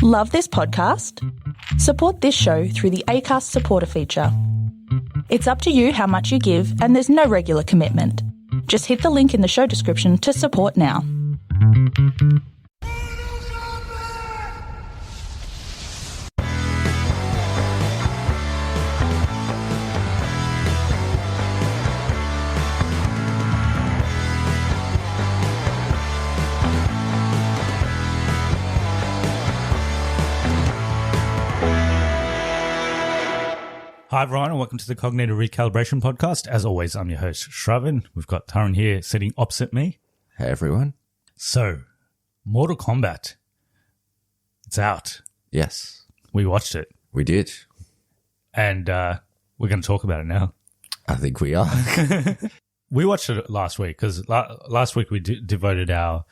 Love this podcast? Support this show through the Acast supporter feature. It's up to you how much you give, and there's no regular commitment. Just hit the link in the show description to support now. Hi everyone and welcome to the Cognitive Recalibration Podcast. As always, I'm your host, Shravan. We've got Taran here sitting opposite me. Hey everyone. So, Mortal Kombat. It's out. Yes. We watched it. We did. And we're going to talk about it now. I think we are. We watched it last week because last week we devoted our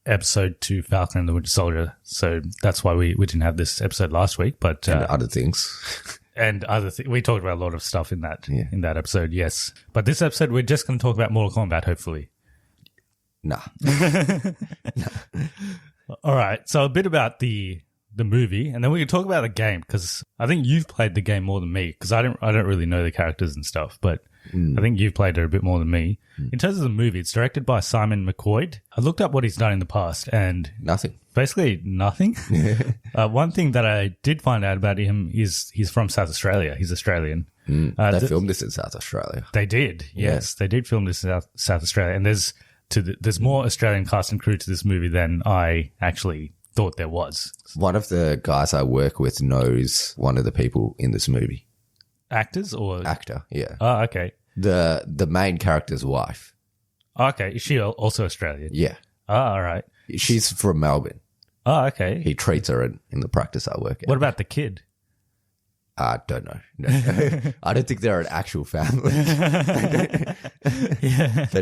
episode to Falcon and the Winter Soldier. So that's why we didn't have this episode last week. But and other things. And other we talked about a lot of stuff in that episode, yes. But this episode, we're just going to talk about Mortal Kombat, hopefully. Nah. All right. So a bit about the movie, and then we can talk about the game because I think you've played the game more than me because I don't really know the characters and stuff, but I think you've played it a bit more than me. In terms of the movie, it's directed by Simon McQuoid. I looked up what he's done in the past and Nothing. Basically nothing. One thing that I did find out about him is he's from South Australia. He's Australian. They filmed this in South Australia. They did. Yes, they did film this in South Australia. And there's more Australian cast and crew to this movie than I actually thought there was. One of the guys I work with knows one of the people in this movie. Actors or? Actor, yeah. Oh, okay. The main character's wife. Okay. Is she also Australian? Yeah. Oh, all right. She's from Melbourne. Oh, okay. He treats her in the practice I work at. What about the kid? I don't know. No. I don't think they're an actual family. They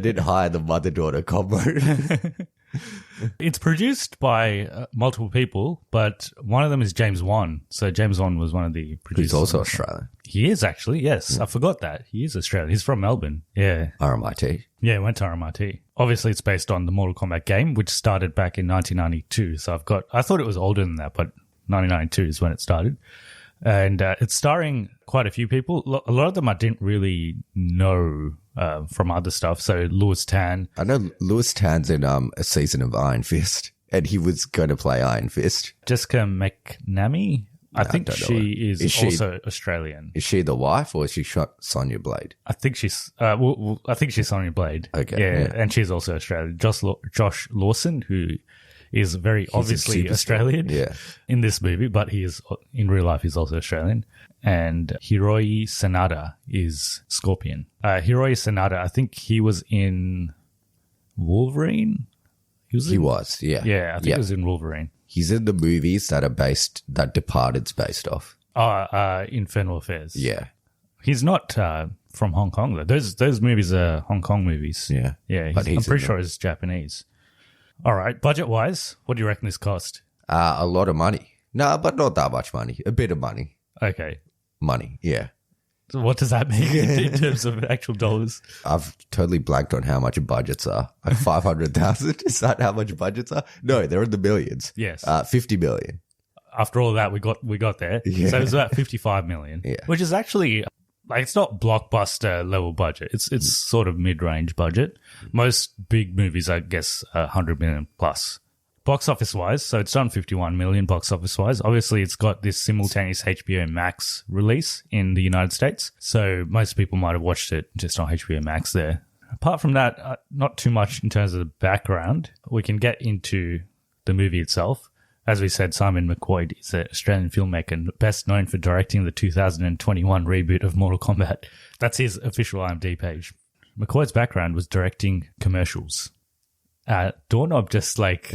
didn't hire the mother-daughter combo. It's produced by multiple people, but one of them is James Wan. So James Wan was one of the producers. He's also Australian. He is actually, yes. I forgot that. He is Australian. He's from Melbourne. Yeah. RMIT. Yeah, he went to RMIT. Obviously, it's based on the Mortal Kombat game, which started back in 1992. So I thought it was older than that, but 1992 is when it started. And it's starring quite a few people. A lot of them I didn't really know from other stuff. So Lewis Tan. I know Lewis Tan's in a season of Iron Fist, and he was going to play Iron Fist. Jessica McNamee. I think she is also Australian. Is she the wife, or is she Sonya Blade? I think she's. I think she's Sonya Blade. Okay, yeah, and she's also Australian. Josh Lawson, who is very obviously Australian in this movie, but he is in real life. He's also Australian. And Hiroi Sanada is Scorpion. Hiroi Sanada, I think he was in Wolverine. He was, yeah. Yeah, I think he was in Wolverine. He's in the movies that Departed's based off. Infernal Affairs. Yeah. He's not from Hong Kong, though. Those movies are Hong Kong movies. Yeah. Yeah, I'm pretty sure he's Japanese. All right, budget-wise, what do you reckon this cost? A lot of money. No, but not that much money. A bit of money. Okay. Money, yeah. So what does that mean in terms of actual dollars? I've totally blanked on how much budgets are. Like 500,000? Is that how much budgets are? No, they're in the millions. Yes. 50 million. After all of that, we got there. Yeah. So it's about 55 million, which is actually, like, it's not blockbuster level budget. It's sort of mid-range budget. Most big movies, I guess, 100 million plus. Box office wise, so it's done 51 million box office wise. Obviously, it's got this simultaneous HBO Max release in the United States. So most people might have watched it just on HBO Max there. Apart from that, not too much in terms of the background. We can get into the movie itself. As we said, Simon McQuoid is an Australian filmmaker best known for directing the 2021 reboot of Mortal Kombat. That's his official IMDb page. McQuoid's background was directing commercials. Doorknob just like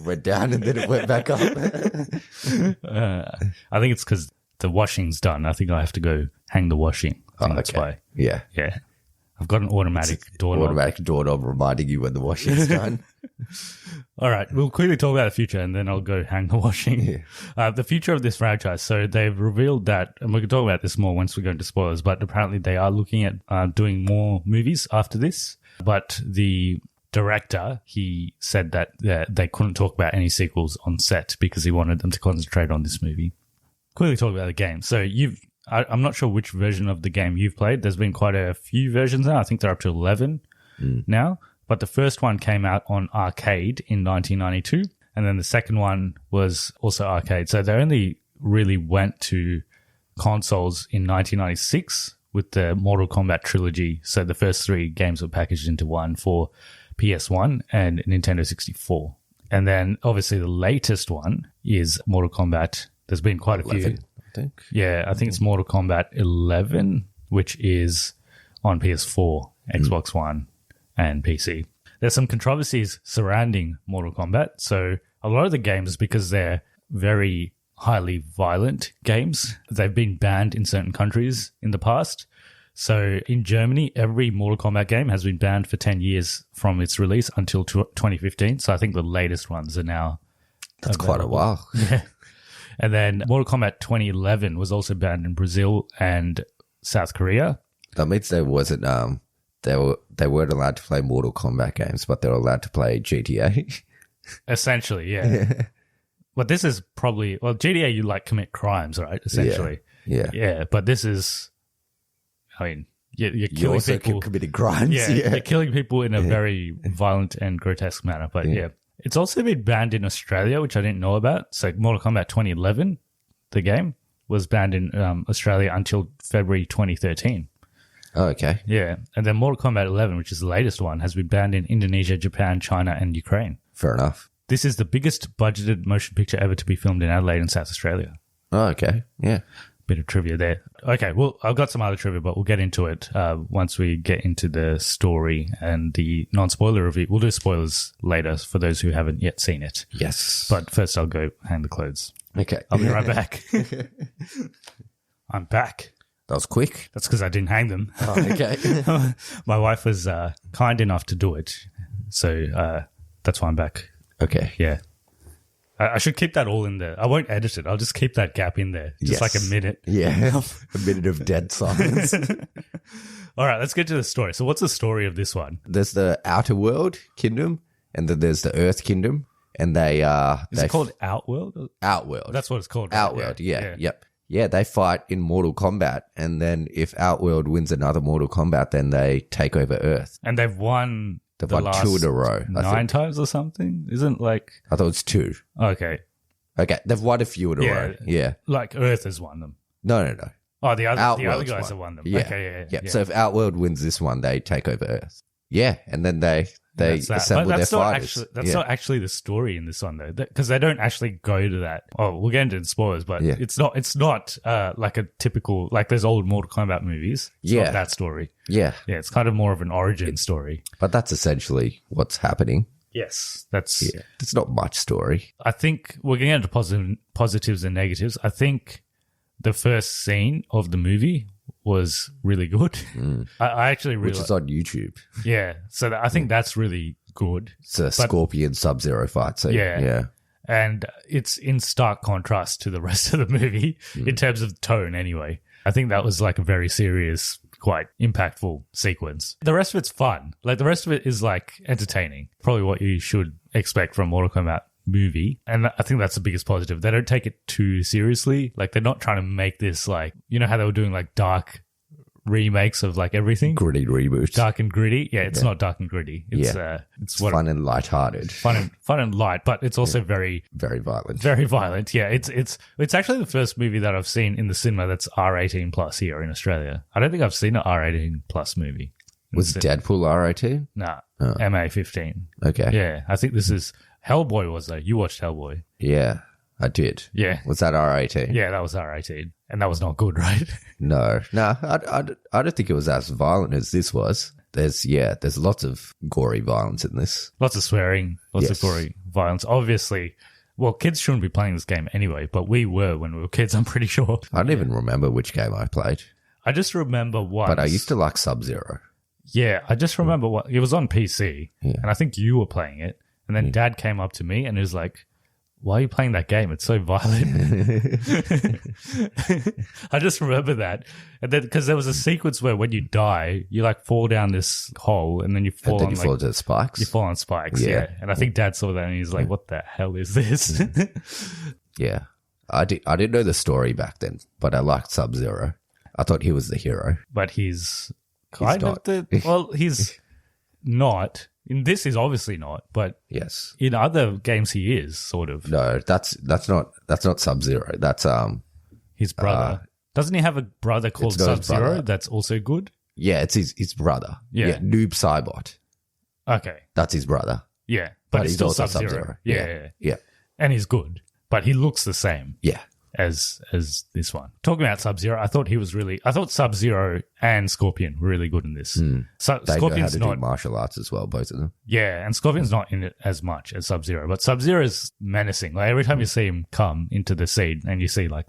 went down and then it went back up. I think it's because the washing's done. I think I have to go hang the washing. That's why. Yeah. I've got an automatic doorknob. Automatic doorknob reminding you when the washing's done. All right. We'll quickly talk about the future and then I'll go hang the washing. Yeah. The future of this franchise. So they've revealed that, and we can talk about this more once we go into spoilers, but apparently they are looking at doing more movies after this. But the director, he said that they couldn't talk about any sequels on set because he wanted them to concentrate on this movie. Quickly talk about the game. So I'm not sure which version of the game you've played. There's been quite a few versions now. I think they're up to 11 now. But the first one came out on arcade in 1992. And then the second one was also arcade. So they only really went to consoles in 1996 with the Mortal Kombat trilogy. So the first 3 games were packaged into one for PS1 and Nintendo 64. And then obviously the latest one is Mortal Kombat. There's been quite a 11, few. I think. Yeah, I think it's Mortal Kombat 11, which is on PS4, Xbox One, and PC. There's some controversies surrounding Mortal Kombat. So a lot of the games, because they're very highly violent games, they've been banned in certain countries in the past. So in Germany, every Mortal Kombat game has been banned for 10 years from its release until 2015. So I think the latest ones are now That's available. quite a while. Yeah. And then Mortal Kombat 2011 was also banned in Brazil and South Korea. That means there wasn't they weren't allowed to play Mortal Kombat games, but they were allowed to play GTA. Essentially, yeah. But this is probably, well, GTA, you like commit crimes, right? Essentially. Yeah. Yeah, but this is, I mean, you're You killing also people. committing crimes. Yeah, you're killing people in a very violent and grotesque manner. But yeah. It's also been banned in Australia, which I didn't know about. So Mortal Kombat 2011, the game, was banned in Australia until February 2013. Oh, okay. Yeah. And then Mortal Kombat 11, which is the latest one, has been banned in Indonesia, Japan, China, and Ukraine. Fair enough. This is the biggest budgeted motion picture ever to be filmed in Adelaide and South Australia. Oh, okay. Yeah. Bit of trivia there. Okay, well, I've got some other trivia, but we'll get into it once we get into the story and the non-spoiler review. We'll do spoilers later for those who haven't yet seen it. Yes. But first, I'll go hang the clothes. Okay. I'll be right back. I'm back. That was quick. That's because I didn't hang them. Oh, okay. My wife was kind enough to do it. So that's why I'm back. Okay. Yeah. I should keep that all in there. I won't edit it. I'll just keep that gap in there. Just like a minute. Yeah. A minute of dead silence. All right, let's get to the story. So what's the story of this one? There's the Outer World Kingdom, and then there's the Earth Kingdom, and they Is it called Outworld? Outworld. That's what it's called. Right? Outworld, yep. Yeah, they fight in Mortal Kombat, and then if Outworld wins another Mortal Kombat, then they take over Earth. And they've won They've the won last 2 in a row. 9 times or something? Isn't like... I thought it was 2. Okay. Okay, they've won a few in a row. Yeah. Like Earth has won them. No. Oh, the other Outworld's guys have won them. Yeah. Okay, yeah. So if Outworld wins this one, they take over Earth. Yeah, and then they That's that. assemble But their that's not fighters. actually, that's not actually the story in this one though, because they don't actually go to that. Oh, we'll get into the spoilers, but it's not like a typical, like there's old Mortal Kombat movies. It's not that story. Yeah, it's kind of more of an origin story. but that's essentially what's happening. Yes, that's. Yeah, it's not much story. I think we're getting into positives and negatives. I think the first scene of the movie was really good. I actually really, Which is on YouTube. Yeah, so I think that's really good. It's a Scorpion Sub-Zero fight. So yeah. And it's in stark contrast to the rest of the movie in terms of tone anyway. I think that was like a very serious, quite impactful sequence. The rest of it's fun. Like the rest of it is like entertaining. Probably what you should expect from Mortal Kombat movie. And I think that's the biggest positive. They don't take it too seriously. Like they're not trying to make this like, you know how they were doing like dark remakes of like everything? Gritty reboot. Dark and gritty. Yeah, it's not dark and gritty. It's it's fun and lighthearted. Fun and light, but it's also very violent. Very violent. Yeah, it's actually the first movie that I've seen in the cinema that's R18 plus here in Australia. I don't think I've seen an R18 plus movie. Was Deadpool R18? Nah, MA15. Okay. Yeah, I think this is Hellboy was though. You watched Hellboy. Yeah, I did. Yeah. Was that R18? Yeah, that was R18. And that was not good, right? No, I don't think it was as violent as this was. There's lots of gory violence in this. Lots of swearing, lots of gory violence. Obviously, well, kids shouldn't be playing this game anyway, but we were when we were kids, I'm pretty sure. I don't even remember which game I played. I just remember once. But I used to like Sub-Zero. Yeah, I just remember it was on PC, and I think you were playing it, and then Dad came up to me and he was like, why are you playing that game? It's so violent. I just remember that. And then, because there was a sequence where when you die, you like fall down this hole and then you fall on fall to the spikes. You fall on spikes, yeah. And I think Dad saw that and he's like, what the hell is this? Yeah. I didn't know the story back then, but I liked Sub-Zero. I thought he was the hero. But he's kind of he's not. In this, he's obviously not, but yes, in other games, he is sort of. No, that's not Sub-Zero. That's his brother. Doesn't he have a brother called Sub-Zero that's also good? Yeah, it's his brother. Yeah, Noob Saibot. Okay, that's his brother. Yeah, but he's still also Sub-Zero. Sub-Zero. Yeah, and he's good, but he looks the same. Yeah. As this one. Talking about Sub-Zero, I thought Sub-Zero and Scorpion were really good in this. So they Scorpion's know how to not do martial arts as well, both of them. Yeah, and Scorpion's not in it as much as Sub-Zero, but Sub-Zero is menacing. Like every time you see him come into the scene and you see like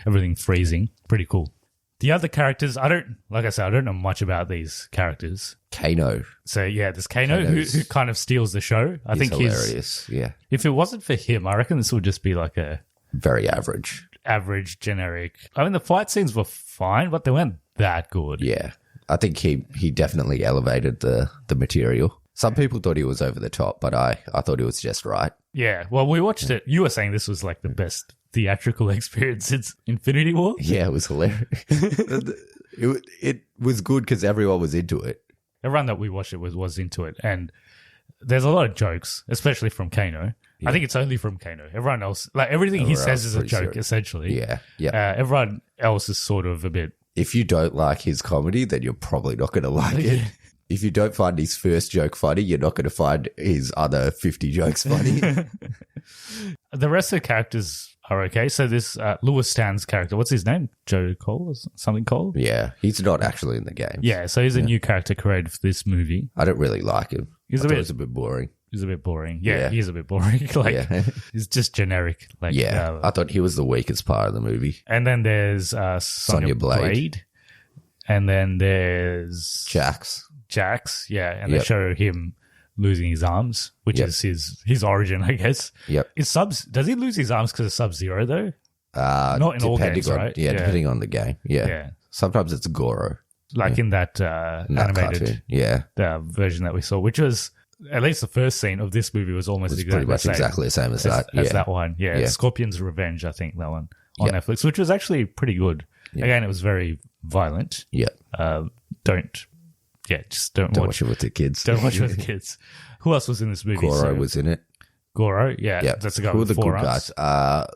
everything freezing, pretty cool. The other characters, I don't know much about these characters. Kano. So yeah, there's Kano who kind of steals the show. I think he's hilarious. Yeah. If it wasn't for him, I reckon this would just be like a very average, generic. I mean, the fight scenes were fine, but they weren't that good. Yeah. I think he definitely elevated the material. Some people thought he was over the top, but I thought he was just right. Yeah. Well, we watched it. You were saying this was like the best theatrical experience since Infinity War? Yeah, it was hilarious. It was good because everyone was into it. Everyone that we watched it was into it. And there's a lot of jokes, especially from Kano. Yeah. I think it's only from Kano. Everyone else, like everything he says is a joke, essentially. Yeah, yeah. Everyone else is sort of a bit. If you don't like his comedy, then you're probably not going to like it. If you don't find his first joke funny, you're not going to find his other 50 jokes funny. The rest of the characters are okay. So this Lewis Stan's character, what's his name? Joe Cole or something Cole? Yeah, he's not actually in the game. Yeah, so he's a new character created for this movie. I don't really like him. I thought it was a bit boring. He's a bit boring. Yeah, he's a bit boring. Like, he's just generic. Like, I thought he was the weakest part of the movie. And then there's Sonya Blade. And then there's Jax, and they show him losing his arms, which is his origin, I guess. Yep. Does he lose his arms because of Sub-Zero though? Not in all games, right? Yeah, depending on the game. Yeah. Sometimes it's Goro. Like in that animated version that we saw, which was at least the first scene of this movie was almost exactly the same as that. As that one. Yeah. Scorpion's Revenge, I think, that one on Netflix, which was actually pretty good. Yeah. Again, it was very violent. Yeah. Don't watch it with the kids. Don't watch it with the kids. Who else was in this movie? Goro was in it. Goro, yeah. That's the guy with the four arms.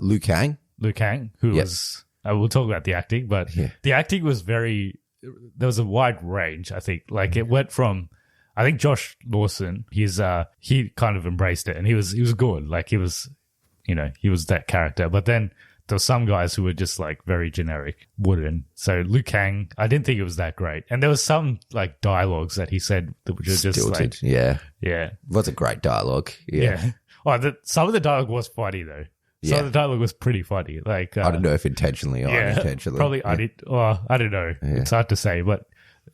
Liu Kang. Who was... we'll talk about the acting, but the acting was very... There was a wide range, I think. Like, it went from... I think Josh Lawson, he kind of embraced it, and he was good. Like, he was that character. But then there were some guys who were just like very generic, wooden. So Liu Kang, I didn't think it was that great. And there was some like dialogues that he said that were just stilted. Like, yeah, it was a great dialogue. Yeah. Oh, some of the dialogue was funny though. Some of the dialogue was pretty funny. Like I don't know if intentionally or unintentionally. Probably I don't know. It's hard to say, but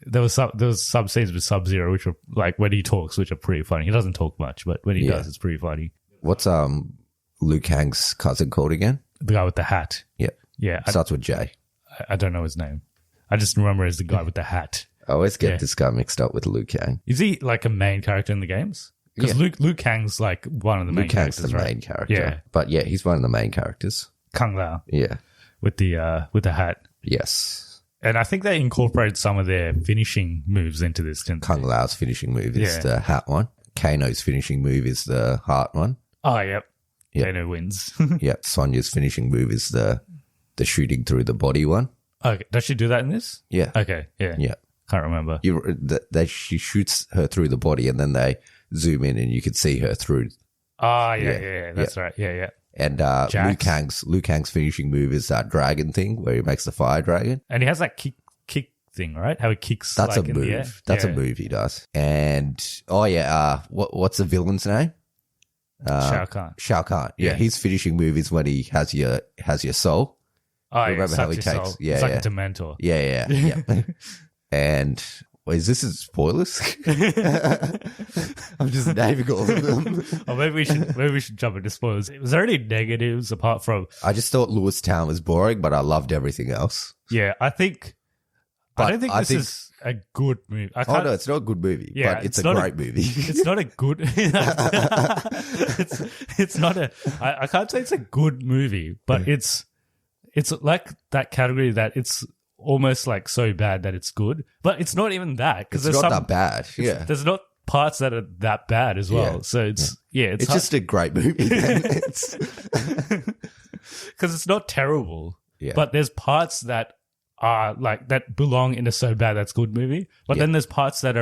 there was some scenes with Sub-Zero which were like when he talks, which are pretty funny. He doesn't talk much, but when he does, it's pretty funny. What's Liu Kang's cousin called again? The guy with the hat. Yeah. Starts with J. I don't know his name. I just remember as the guy with the hat. I always get this guy mixed up with Liu Kang. Is he like a main character in the games? Because Liu Kang's like one of the main characters, Liu Kang's the main character. Yeah. But yeah, he's one of the main characters. Kung Lao. Yeah. With the hat. Yes. And I think they incorporated some of their finishing moves into this. Kung Lao's finishing move is the hat one. Kano's finishing move is the heart one. Oh, yep. Kano wins. Yep. Sonya's finishing move is the shooting through the body one. Okay. Does she do that in this? Yeah. Okay. Yeah. Yeah. Can't remember. She shoots her through the body and then they zoom in and you can see her through. Oh, yeah. That's right. Yeah. And Liu Kang's finishing move is that dragon thing where he makes the fire dragon. And he has that kick thing, right? How he kicks That's like a in move. The air. That's a move he does. And what's the villain's name? Shao Kahn. Shao Kahn. Yeah, his finishing move is when he has your soul. Oh, remember how he takes? Soul. It's like a Dementor. Yeah. And Wait, is this spoilers? I'm just naming all of them. Oh, maybe we should jump into spoilers. Was there any negatives apart from? I just thought Lewistown was boring, but I loved everything else. Yeah, I don't think this is a good movie. No, it's not a good movie. Yeah, but it's a great movie. It's not a good. it's not a. I can't say it's a good movie, but it's like that category that it's almost like so bad that it's good, but it's not even that because It's not that bad. Yeah, there's not parts that are that bad as well. Yeah. So it's it's just a great movie. It's because it's not terrible, Yeah. but there's parts that are like that belong in a so bad that's good movie, but then there's parts that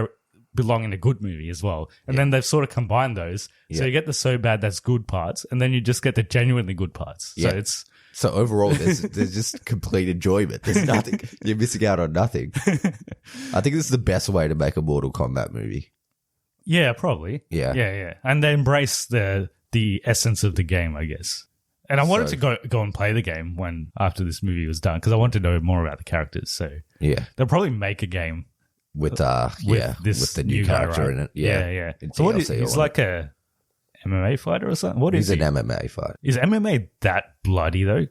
belong in a good movie as well, and then they've sort of combined those, so you get the so bad that's good parts, and then you just get the genuinely good parts. So it's so overall, there's just complete enjoyment. There's nothing. You're missing out on nothing. I think this is the best way to make a Mortal Kombat movie. yeah, probably, Yeah. and they embrace the essence of the game, I guess. And I wanted to go and play the game after this movie was done because I wanted to know more about the characters. So Yeah, they'll probably make a game with this the new guy, character right? in it. Yeah. In So what DLC he's or like a MMA fighter or something? What is He's he? an MMA fighter. Is MMA that bloody though?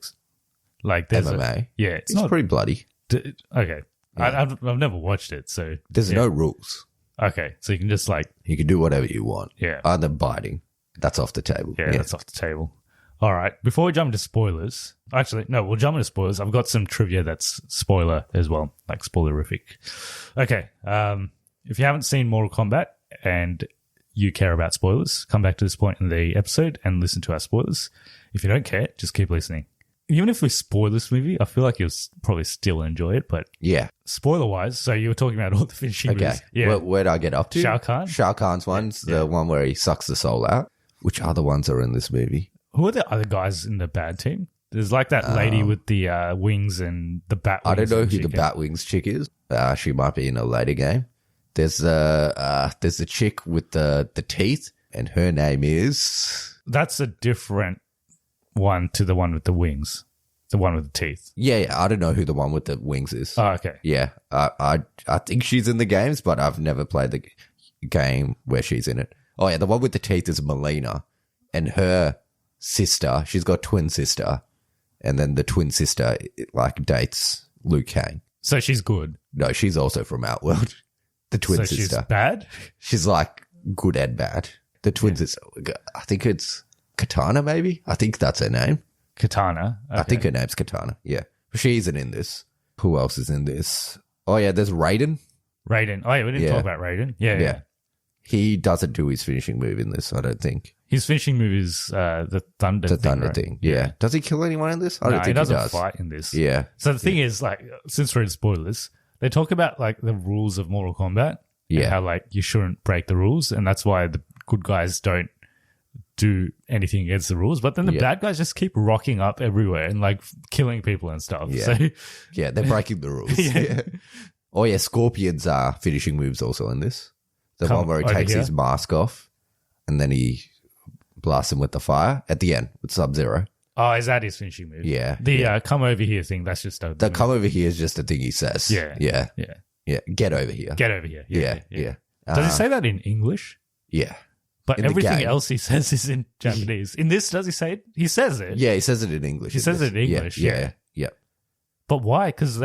Like there's MMA. It's It's not pretty bloody. okay. Yeah. I've never watched it, so There's no rules. okay. So you can just like You can do whatever you want. Yeah. Other than biting. That's off the table. yeah, that's off the table. All right. Before we jump into spoilers, actually no, we'll jump into spoilers. I've got some trivia that's spoiler as well, like spoilerific. Okay. If you haven't seen Mortal Kombat and you care about spoilers, come back to this point in the episode and listen to our spoilers. If you don't care, just keep listening. Even if we spoil this movie, I feel like you'll probably still enjoy it. But Yeah. spoiler-wise, so you were talking about all the finishing Okay. moves. Yeah. Where'd I get up to? Shao Kahn? Shao Kahn's one's the one where he sucks the soul out. Which other ones are in this movie? Who are the other guys in the bad team? There's like that lady with the wings and the bat wings. I don't know and who the chicken. Batwings chick is. She might be in a later game. There's the chick with the teeth, and her name is That's a different one to the one with the wings. The one with the teeth. yeah. I don't know who the one with the wings is. Oh, okay. Yeah, I think she's in the games, but I've never played the game where she's in it. Oh yeah, the one with the teeth is Melina, and her sister. She's got twin sister, and then the twin sister like dates Liu Kang. So she's good. No, she's also from Outworld. The twin So sister. she's bad? She's like good and bad. The twin sister. I think it's Katana. Maybe I think that's her name. Katana. Okay. I think her name's Katana. Yeah, she isn't in this. Who else is in this? Oh yeah, there's Raiden. Raiden. Oh, yeah, we didn't talk about Raiden. Yeah. He doesn't do his finishing move in this, I don't think. His finishing move is the thunder The thing, thunder right? thing. Yeah. Does he kill anyone in this? I No, don't think he doesn't does. fight in this. Yeah. So the thing is, like, since we're in spoilers, they talk about like the rules of Mortal Kombat. And Yeah. how like you shouldn't break the rules, and that's why the good guys don't do anything against the rules. But then the bad guys just keep rocking up everywhere and like killing people and stuff. Yeah. So Yeah, they're breaking the rules. Yeah. Oh yeah, Scorpion's finishing moves also in this. The Come one where he over takes here. his mask off and then he blasts him with the fire at the end with Sub-Zero. oh, is that his finishing move? Yeah. The come over here thing. That's just a The come over here is just a thing he says. Yeah. Yeah. yeah. Yeah. Get over here. Get over here. Yeah. Yeah. Does he say that in English? Yeah. But In the everything game. else he says is in Japanese. In this, does he say it? He says it. Yeah, he says it in English. He says it in English, Yeah. yeah. Yeah. Yeah. But why? Because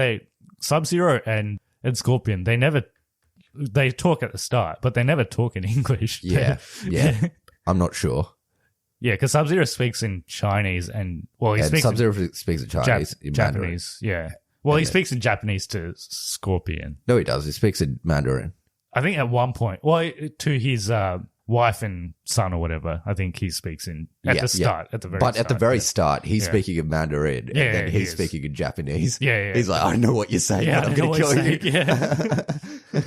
Sub-Zero and Scorpion, they talk at the start, but they never talk in English. Yeah. Yeah. I'm not sure. Yeah, because Sub-Zero speaks in Chinese and, well, he And speaks in Sub-Zero speaks in Chinese. in Mandarin. Japanese. Yeah. Well, he speaks in Japanese to Scorpion. No, he does. He speaks in Mandarin. I think at one point, well, to his wife and son or whatever, I think he speaks in at the start, at the very But start. at the very start, he's speaking in Mandarin, Yeah, and then he he's is. speaking in Japanese. Yeah. He's like, I know what you're saying, Yeah, but I'm I know going to what kill you're you. saying, yeah.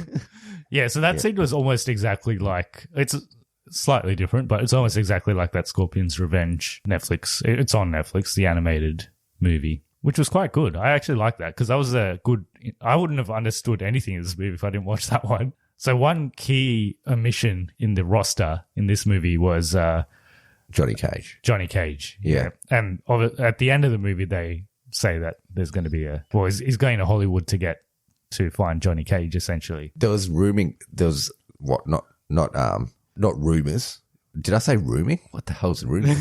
Yeah, so that scene was almost exactly like, it's slightly different, but it's almost exactly like that Scorpion's Revenge Netflix. It's on Netflix, the animated movie, which was quite good. I actually liked that because that was I wouldn't have understood anything in this movie if I didn't watch that one. So one key omission in the roster in this movie was Johnny Cage. Johnny Cage. Yeah. And at the end of the movie, they say that there's going to be he's going to Hollywood to get to find Johnny Cage, essentially. There was what? Not rumors. Did I say rooming? What the hell's rooming?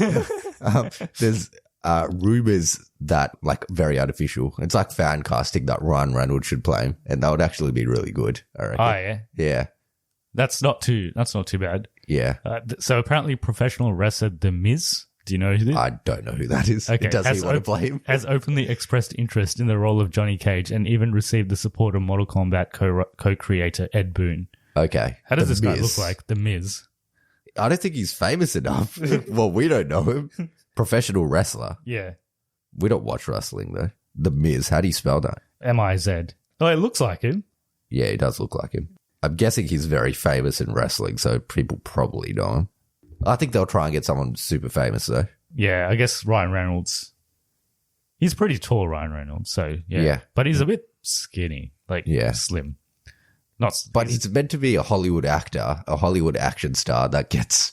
There's rumors that, like, very artificial. It's like fan casting that Ryan Reynolds should play him, and that would actually be really good, I reckon. Oh, yeah? Yeah. That's not too bad. Yeah. So apparently professional wrestler The Miz, do you know who this is? I don't know who that is. Okay. Does he want to play him? Has openly expressed interest in the role of Johnny Cage and even received the support of Mortal Kombat co-creator Ed Boon. Okay. How does this guy look like? The Miz? I don't think he's famous enough. Well, we don't know him. Professional wrestler. Yeah. We don't watch wrestling, though. The Miz. How do you spell that? M-I-Z. Oh, it looks like him. Yeah, he does look like him. I'm guessing he's very famous in wrestling, so people probably know him. I think they'll try and get someone super famous, though. Yeah, I guess Ryan Reynolds. He's pretty tall, Ryan Reynolds, so yeah. Yeah. But he's a bit skinny, like slim. But he's meant to be a Hollywood actor, a Hollywood action star that gets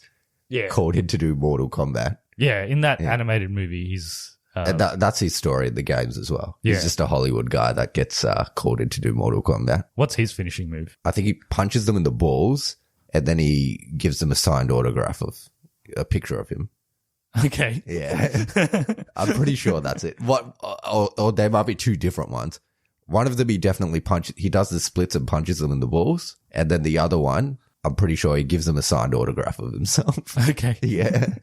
called in to do Mortal Kombat. Yeah, in that animated movie, he's... and that's his story in the games as well. Yeah. He's just a Hollywood guy that gets called in to do Mortal Kombat. What's his finishing move? I think he punches them in the balls, and then he gives them a signed autograph of a picture of him. Okay. Yeah. I'm pretty sure that's it. Or there might be two different ones. One of them he definitely punches. He does the splits and punches them in the balls. And then the other one, I'm pretty sure he gives them a signed autograph of himself. Okay. Yeah.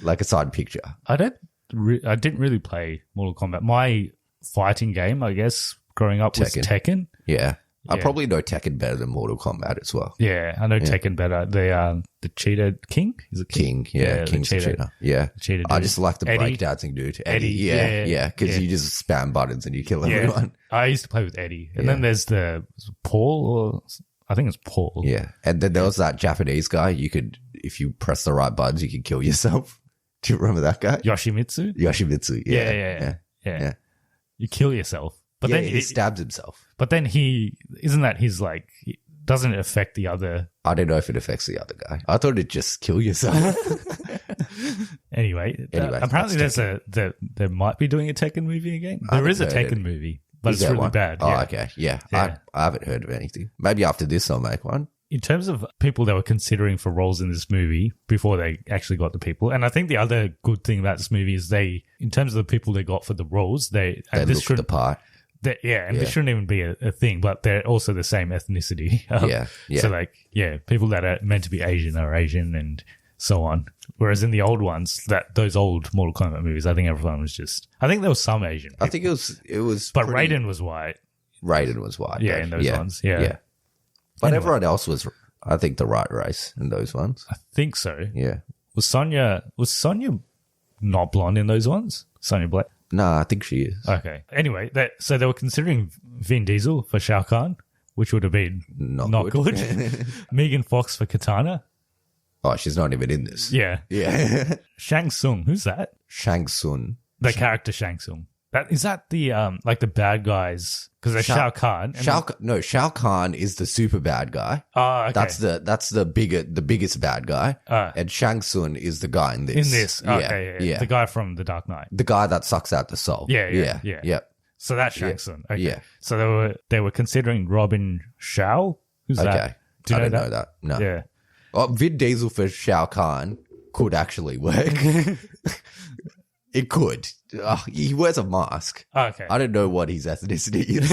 Like a signed picture. I didn't really play Mortal Kombat. My fighting game, I guess, growing up was Tekken. Yeah. I probably know Tekken better than Mortal Kombat as well. Yeah, I know Tekken better. The Cheetah King? Is it King? Yeah, King's the cheetah. Yeah. Cheetah I just like the breakdancing dude. Eddie. Yeah. Because you just spam buttons and you kill everyone. I used to play with Eddie. And then there's the Paul, or I think it's Paul. Yeah. And then there was that Japanese guy. You could, if you press the right buttons, you could kill yourself. Do you remember that guy? Yoshimitsu? Yeah. You kill yourself. But then he stabs himself. But then isn't that his, like, doesn't it affect the other? I don't know if it affects the other guy. I thought it'd just kill yourself. Anyway, apparently there might be doing a Tekken movie again. There is a Tekken movie, but it's really bad. Oh, okay. Yeah. I haven't heard of anything. Maybe after this I'll make one. In terms of people they were considering for roles in this movie before they actually got the people, and I think the other good thing about this movie is in terms of the people they got for the roles, they look the part. This shouldn't even be a thing, but they're also the same ethnicity. So, people that are meant to be Asian are Asian and so on. Whereas in the old ones, those old Mortal Kombat movies, I think everyone was I think there was some Asian people. I think it was But Raiden was white. Raiden was white. Yeah, in those ones. Yeah. But everyone else was, I think, the right race in those ones. I think so. Yeah. Was Sonya not blonde in those ones? Sonya Blade? No, I think she is. Okay. Anyway, so they were considering Vin Diesel for Shao Kahn, which would have been not good. Megan Fox for Katana. Oh, she's not even in this. Yeah. Yeah. Shang Tsung. Who's that? Shang Tsung. The character Shang Tsung. Is that the like the bad guys? Because there's Shao Kahn. Shao Kahn is the super bad guy. Oh, okay. That's the biggest bad guy. And Shang Tsung is the guy in this. Okay, yeah. The guy from The Dark Knight. The guy that sucks out the soul. Yeah. So that's Shang Tsung. Okay. Yeah. So they were considering Robin Shao. Who's that? Do you know that? No. Yeah. Well, Vin Diesel for Shao Kahn could actually work. It could. He wears a mask. Okay. I don't know what his ethnicity is.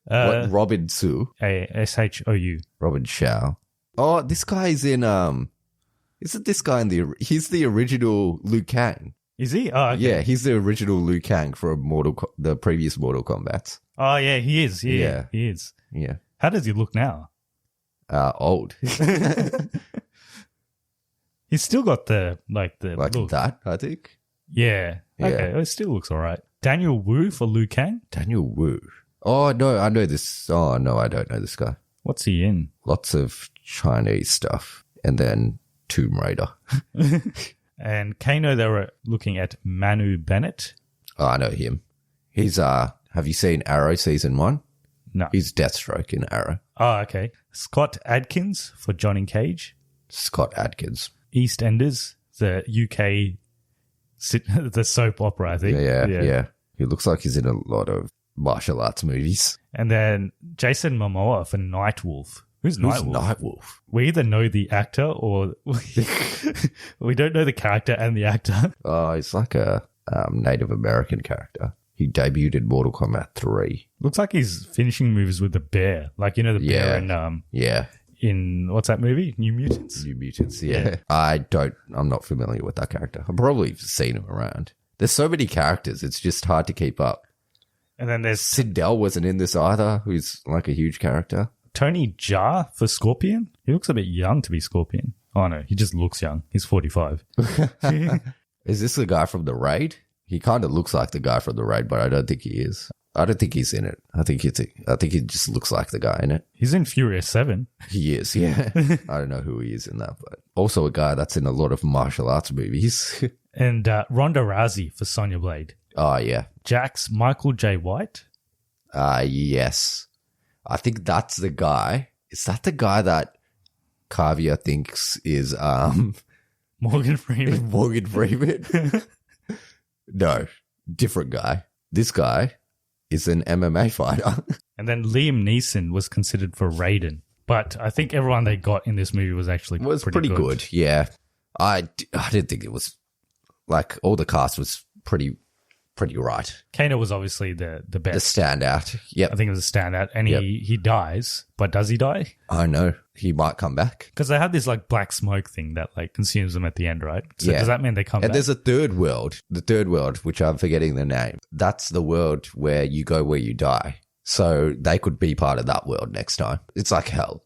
What, Robin Su? Shou. Robin Shao. Oh, this guy is in, isn't this guy he's the original Liu Kang. Is he? Oh, okay. Yeah, he's the original Liu Kang from the previous Mortal Kombat. Oh, yeah, he is. Yeah, he is. Yeah. How does he look now? Old. He's still got the look. That, I think. Yeah. Okay. It still looks all right. Daniel Wu for Liu Kang? Daniel Wu. Oh, no, I know this. Oh, no, I don't know this guy. What's he in? Lots of Chinese stuff. And then Tomb Raider. And Kano, they were looking at Manu Bennett. Oh, I know him. He's, have you seen Arrow Season 1? No. He's Deathstroke in Arrow. Oh, okay. Scott Adkins for Johnny Cage. Scott Adkins. EastEnders, the UK, the soap opera, I think. Yeah. He looks like he's in a lot of martial arts movies. And then Jason Momoa for Nightwolf. Who's Nightwolf? Nightwolf? We either know the actor or we don't know the character and the actor. Oh, he's like a Native American character. He debuted in Mortal Kombat 3. Looks like he's finishing movies with the bear. Like, you know, the bear in what's that movie? New Mutants? New Mutants, yeah. I'm not familiar with that character. I've probably seen him around. There's so many characters, it's just hard to keep up. And then there's Sindel wasn't in this either, who's like a huge character. Tony Jaa for Scorpion. He looks a bit young to be Scorpion. Oh no, he just looks young. He's 45. Is this the guy from The Raid? He kind of looks like the guy from The Raid, but I don't think he is. I don't think he's in it. I think he just looks like the guy in it. He's in Furious 7. He is, yeah. I don't know who he is in that, but also a guy that's in a lot of martial arts movies. And Ronda Rousey for Sonya Blade. Oh, yeah. Jax Michael J. White. Yes. I think that's the guy. Is that the guy that Kavya thinks is Morgan Freeman? Morgan Freeman? No, different guy. This guy is an MMA fighter. And then Liam Neeson was considered for Raiden. But I think everyone they got in this movie was actually pretty good. Yeah. I didn't think it was, like, all the cast was pretty right. Kano was obviously the best. The standout. Yep. I think it was a standout. And he dies. But does he die? I know. He might come back. Because they have this like black smoke thing that like consumes them at the end, right? So does that mean they come back? And there's a third world. The third world, which I'm forgetting the name. That's the world where you go where you die. So they could be part of that world next time. It's like hell.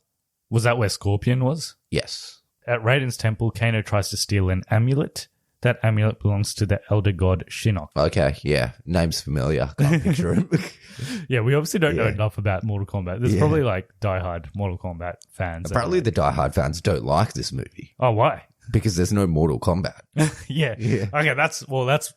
Was that where Scorpion was? Yes. At Raiden's temple, Kano tries to steal an amulet. That amulet belongs to the elder god Shinnok. Okay, yeah. Name's familiar. Can't picture him. Yeah, we obviously don't know enough about Mortal Kombat. There's probably like diehard Mortal Kombat fans. Apparently the diehard fans don't like this movie. Oh, why? Because there's no Mortal Kombat. yeah. Okay, that's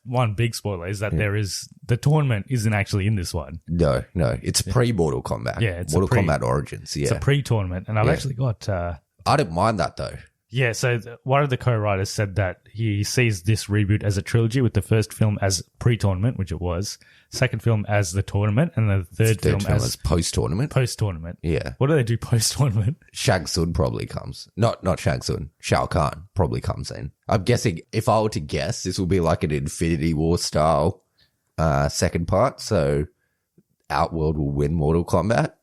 one big spoiler is that there is the tournament isn't actually in this one. No. It's pre-Mortal Kombat. Yeah, it's Mortal Kombat Origins. Yeah. It's a pre-tournament. And I've actually got I didn't mind that though. Yeah, so one of the co-writers said that he sees this reboot as a trilogy with the first film as pre-tournament, which it was, second film as the tournament, and the third film as post-tournament. Post-tournament. Yeah. What do they do post-tournament? Shang Tsung probably comes. Not Shang Tsung. Shao Kahn probably comes in. I'm guessing, if I were to guess, this will be like an Infinity War style second part. So Outworld will win Mortal Kombat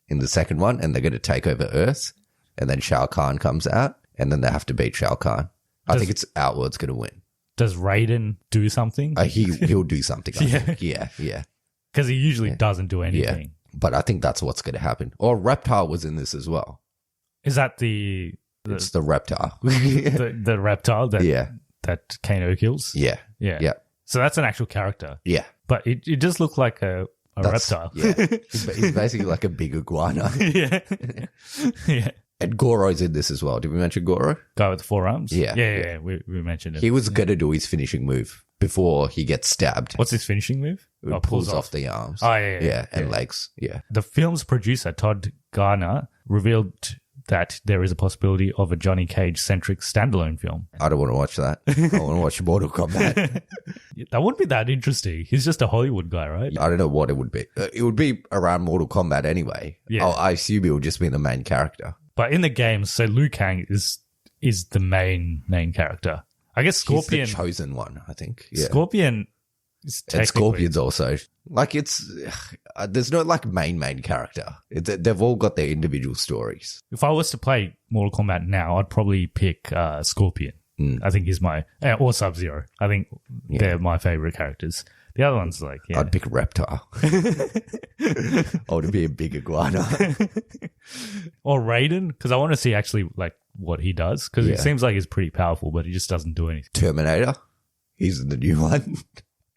in the second one, and they're going to take over Earth, and then Shao Kahn comes out. And then they have to beat Shao Kahn. I think it's Outward's going to win. Does Raiden do something? He'll do something. I think. Yeah. Because he usually doesn't do anything. Yeah. But I think that's what's going to happen. Or Reptile was in this as well. Is that the it's the Reptile. the Reptile that Kano kills? Yeah. So that's an actual character. Yeah. But it just looked like a reptile. Yeah. He's basically like a big iguana. Yeah. And Goro's in this as well. Did we mention Goro? Guy with the forearms? Yeah. We mentioned it. He was going to do his finishing move before he gets stabbed. What's his finishing move? It pulls off the arms. Oh, yeah. And legs. Yeah. The film's producer, Todd Garner, revealed that there is a possibility of a Johnny Cage-centric standalone film. I don't want to watch that. I want to watch Mortal Kombat. That wouldn't be that interesting. He's just a Hollywood guy, right? I don't know what it would be. It would be around Mortal Kombat anyway. Yeah. I assume he would just be the main character. But in the games, so Liu Kang is the main character. I guess Scorpion... He's the chosen one, I think. Yeah. Scorpion is technically... And Scorpion's also... Like, it's... there's no, like, main character. They've all got their individual stories. If I was to play Mortal Kombat now, I'd probably pick Scorpion. I think he's my... Or Sub-Zero. I think they're my favorite characters. The other one's like... Yeah. I'd pick Reptile. Or to be a big iguana. Or Raiden, because I want to see actually, like, what he does. Because it seems like he's pretty powerful, but he just doesn't do anything. Terminator. He's in the new one.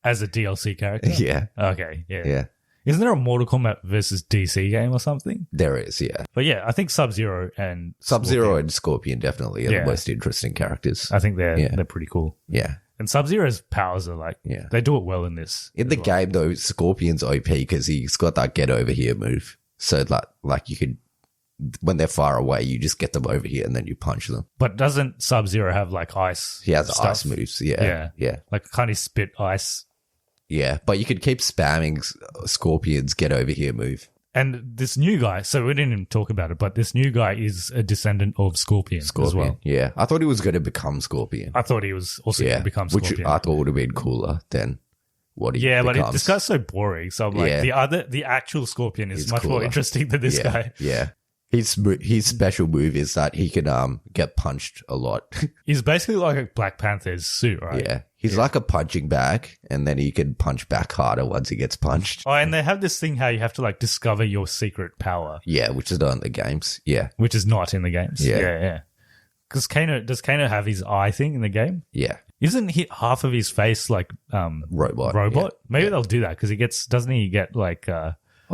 As a DLC character? Yeah. Okay, yeah. Yeah. Isn't there a Mortal Kombat versus DC game or something? There is, yeah. But yeah, I think Sub-Zero and Scorpion definitely are the most interesting characters. I think they're pretty cool. Yeah. And Sub-Zero's powers are like, they do it well in this. In the game though, Scorpion's OP because he's got that get over here move. So like you could, when they're far away, you just get them over here and then you punch them. But doesn't Sub-Zero have like ice? He has stuff? ice moves, yeah. Like can't he spit ice Yeah, but you could keep spamming Scorpion's get over here move. And this new guy, so we didn't even talk about it, but this new guy is a descendant of Scorpion as well. Yeah. I thought he was going to become Scorpion. I thought he was also going to become Scorpion. Which I thought would have been cooler than what he becomes. But this guy's so boring. So I'm like, the actual Scorpion is much more interesting than this guy. Yeah. His special move is that he can get punched a lot. He's basically like a Black Panther's suit, right? Yeah. He's like a punching bag, and then he can punch back harder once he gets punched. Oh, and they have this thing how you have to like discover your secret power. Yeah, which is not in the games. Yeah. Which is not in the games. Yeah. Yeah. Because does Kano have his eye thing in the game? Yeah. Isn't half of his face like robot? Yeah. Maybe they'll do that because doesn't he get like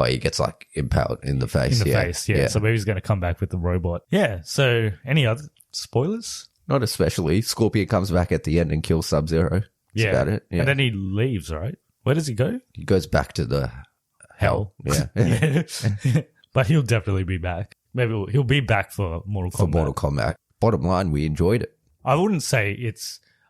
he gets like impaled in the face. Yeah. So maybe he's going to come back with the robot. Yeah. So any other spoilers? Not especially. Scorpion comes back at the end and kills Sub-Zero. That's about it. Yeah. And then he leaves, right? Where does he go? He goes back to the hell. Yeah. But he'll definitely be back. Maybe he'll be back for Mortal Kombat. For Mortal Kombat. Bottom line, we enjoyed it. I wouldn't say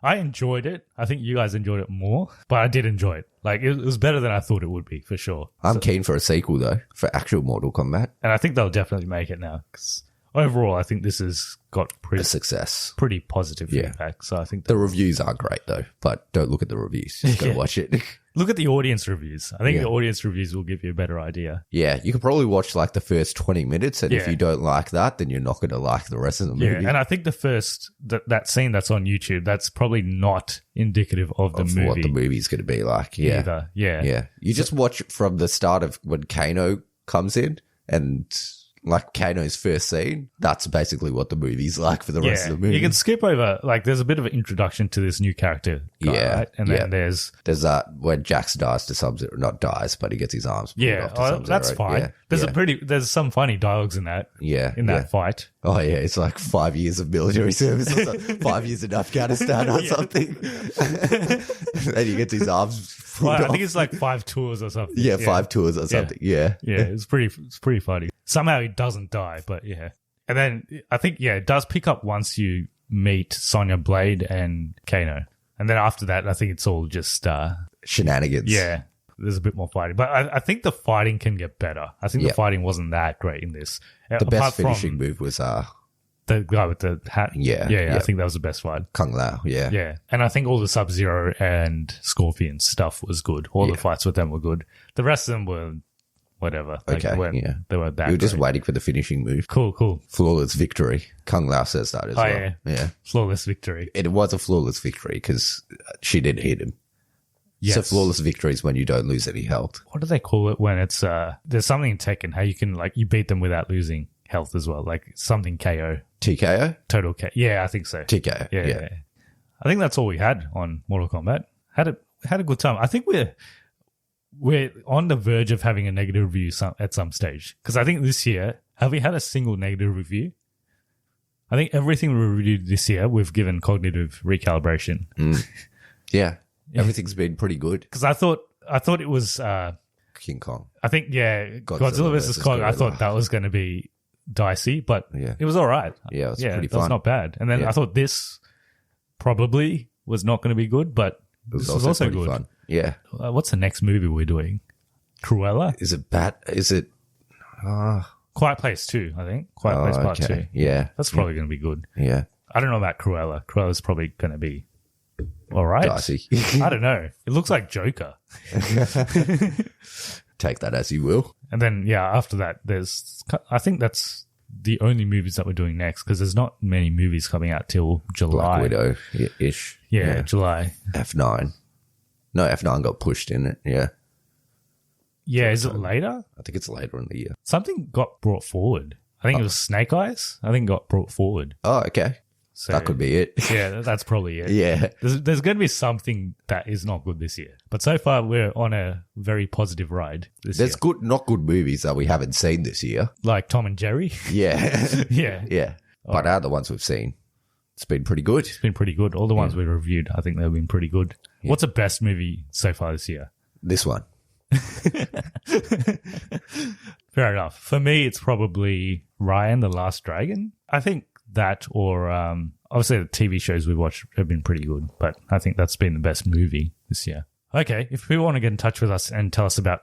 I enjoyed it. I think you guys enjoyed it more, but I did enjoy it. Like, it was better than I thought it would be, for sure. I'm keen for a sequel, though, for actual Mortal Kombat. And I think they'll definitely make it now, because overall, I think this has got a success. Pretty positive feedback. So I think the reviews are great, though, but don't look at the reviews. Just go watch it. Look at the audience reviews. I think the audience reviews will give you a better idea. Yeah, you could probably watch like the first 20 minutes, and if you don't like that, then you're not going to like the rest of the movie. Yeah, and I think the first, that scene that's on YouTube, that's probably not indicative of the movie. What the movie's going to be like, either. Yeah. You just watch from the start of when Kano comes in, and like Kano's first scene, that's basically what the movie's like for the rest of the movie. You can skip over, like, there's a bit of an introduction to this new character guy, right? And then there's that when Jax dies to Sub-Zero, not dies, but he gets his arms pulled off to Sub-Zero. That's fine. There's some funny dialogues in that. In that fight. Oh yeah, it's like 5 years of military service or something. 5 years in Afghanistan or something. And he gets his arms pulled off. I think it's like 5 tours or something. Yeah, 5 tours or something. Yeah. It's pretty funny. Somehow he doesn't die, but yeah. And then I think, it does pick up once you meet Sonya Blade and Kano. And then after that, I think it's all just shenanigans. Yeah. There's a bit more fighting. But I think the fighting can get better. I think the fighting wasn't that great in this. The best finishing move was the guy with the hat. Yeah. I think that was the best fight. Kung Lao, yeah. Yeah. And I think all the Sub-Zero and Scorpion stuff was good. All the fights with them were good. The rest of them were whatever. Like, they weren't that. You were just waiting for the finishing move. Cool. Flawless victory. Kung Lao says that as well. Yeah. Flawless victory. It was a flawless victory because she didn't hit him. Yes. So flawless victory is when you don't lose any health. What do they call it when it's there's something in Tekken how you can like you beat them without losing health as well, like something KO. TKO? Total KO. Yeah, I think so. TKO. Yeah. I think that's all we had on Mortal Kombat. Had a good time. I think we're on the verge of having a negative review at some stage. Because I think this year, have we had a single negative review? I think everything we reviewed this year, we've given cognitive recalibration. Yeah. Everything's been pretty good. Because I thought it was King Kong. I think Godzilla vs Kong. I thought that was going to be dicey, but it was all right. Yeah, it was pretty fun. It was not bad. And then I thought this probably was not going to be good, but this was also good. Fun. Yeah. What's the next movie we're doing? Cruella? Is it bad? Is it? Quiet Place 2, I think. Quiet Place Part 2. Yeah. That's probably going to be good. Yeah. I don't know about Cruella. Cruella's probably going to be all right. Dicey. I don't know. It looks like Joker. Take that as you will. And then, after that, I think that's the only movies that we're doing next because there's not many movies coming out till July. Black Widow-ish. Yeah, July. F9. No, F9 got pushed in it. Yeah. Yeah, is it later? I think it's later in the year. Something got brought forward. I think it was Snake Eyes. I think got brought forward. Oh, okay. So, that could be it. Yeah, that's probably it. Yeah. There's going to be something that is not good this year. But so far, we're on a very positive ride this year. There's not good movies that we haven't seen this year. Like Tom and Jerry? Yeah. Yeah. But out of the ones we've seen, it's been pretty good. It's been pretty good. All the ones we've reviewed, I think they've been pretty good. Yeah. What's the best movie so far this year? This one. Fair enough. For me, it's probably Ryan the Last Dragon. I think that or obviously the TV shows we watched have been pretty good, but I think that's been the best movie this year. Okay, if people want to get in touch with us and tell us about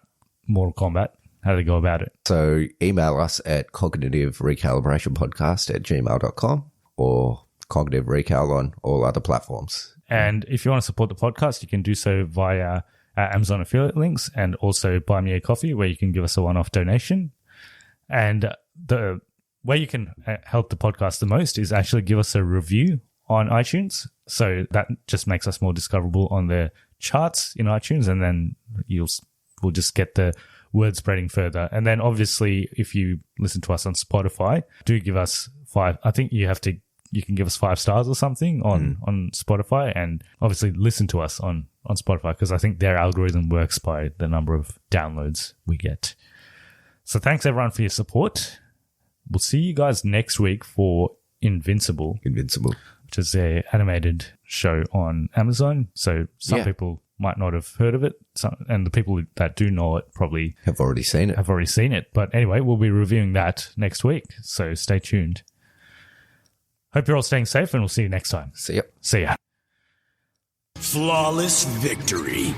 Mortal Kombat, how do they go about it? So email us at cognitiverecalibrationpodcast@gmail.com or Cognitive Recal on all other platforms. And if you want to support the podcast, you can do so via Amazon affiliate links and also Buy Me a Coffee, where you can give us a one-off donation. And the way you can help the podcast the most is actually give us a review on iTunes. So that just makes us more discoverable on the charts in iTunes, and then we'll just get the word spreading further. And then obviously, if you listen to us on Spotify, do give us 5. I think you can give us 5 stars or something on Spotify, and obviously listen to us on Spotify, because I think their algorithm works by the number of downloads we get. So thanks everyone for your support. We'll see you guys next week for Invincible, which is an animated show on Amazon. So some people might not have heard of it, and the people that do know it probably have already seen it. But anyway, we'll be reviewing that next week, so stay tuned. Hope you're all staying safe, and we'll see you next time. See ya. Flawless victory.